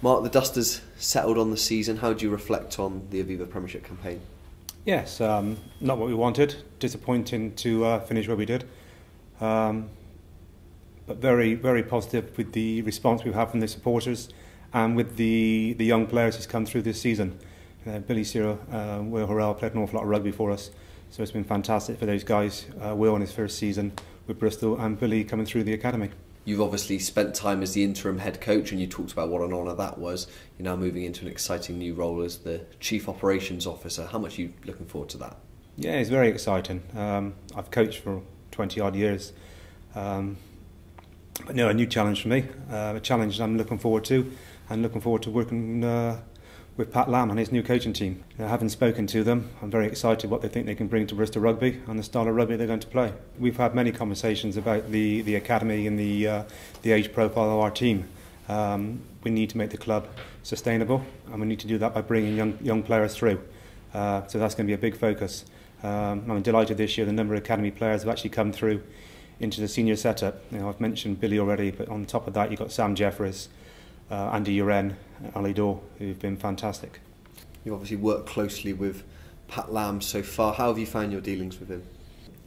Mark, the dust has settled on the season. How do you reflect on the Aviva Premiership campaign? Yes, not what we wanted. Disappointing to finish where we did. But very, very positive with the response we've had from the supporters and with the young players who's come through this season. Billy Cyril, Will Horrell played an awful lot of rugby for us, so it's been fantastic for those guys. Will in his first season with Bristol and Billy coming through the academy. You've obviously spent time as the interim head coach, and you talked about what an honour that was. You're now moving into an exciting new role as the Chief Operations Officer. How much are you looking forward to that? Yeah, it's very exciting. I've coached for 20 odd years. But no, a new challenge for me, a challenge I'm looking forward to, and looking forward to working with Pat Lam and his new coaching team. Having spoken to them, I'm very excited what they think they can bring to Bristol Rugby and the style of rugby they're going to play. We've had many conversations about the academy and the age profile of our team. We need to make the club sustainable, and we need to do that by bringing young players through. So that's going to be a big focus. I'm delighted this year the number of academy players have actually come through into the senior setup. I've mentioned Billy already, but on top of that you've got Sam Jeffries, Andy Uren, Ali Dor, who've been fantastic. You've obviously worked closely with Pat Lam so far. How have you found your dealings with him?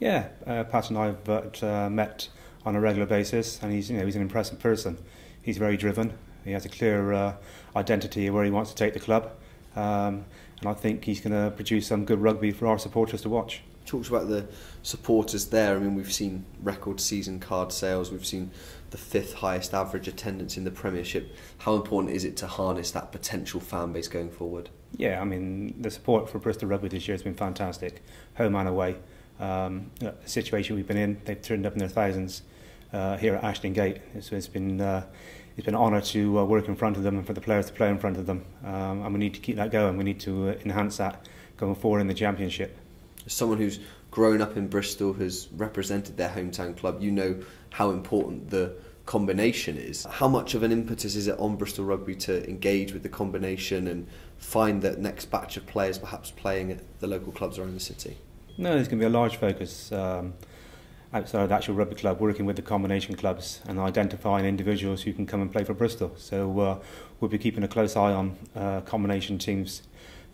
Yeah, Pat and I have met on a regular basis, and he's an impressive person. He's very driven. He has a clear identity of where he wants to take the club, and I think he's going to produce some good rugby for our supporters to watch. Talks about the supporters there. I mean, we've seen record season card sales, we've seen the 5th highest average attendance in the Premiership. How important is it to harness that potential fan base going forward? Yeah, I mean, the support for Bristol Rugby this year has been fantastic, home and away. The situation we've been in, they've turned up in their thousands here at Ashton Gate. So it's been an honour to work in front of them and for the players to play in front of them. And we need to keep that going. We need to enhance that going forward in the Championship. As someone who's grown up in Bristol, has represented their hometown club, you know how important the combination is. How much of an impetus is it on Bristol Rugby to engage with the combination and find that next batch of players perhaps playing at the local clubs around the city? No, there's going to be a large focus outside of the actual rugby club, working with the combination clubs and identifying individuals who can come and play for Bristol. So we'll be keeping a close eye on combination teams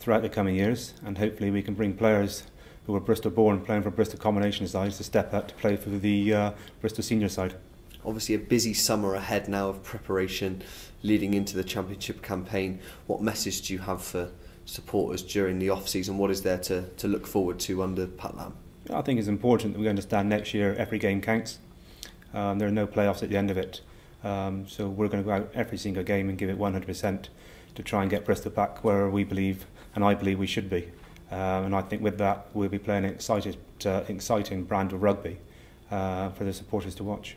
throughout the coming years, and hopefully we can bring players who were Bristol born playing for Bristol combination sides to step up to play for the Bristol senior side. Obviously a busy summer ahead now of preparation leading into the Championship campaign. What message do you have for supporters during the off-season? What is there to look forward to under Pat Lam? I think it's important that we understand next year every game counts. There are no playoffs at the end of it. So we're going to go out every single game and give it 100% to try and get Bristol back where we believe, and I believe we should be. And I think with that we'll be playing an exciting brand of rugby for the supporters to watch.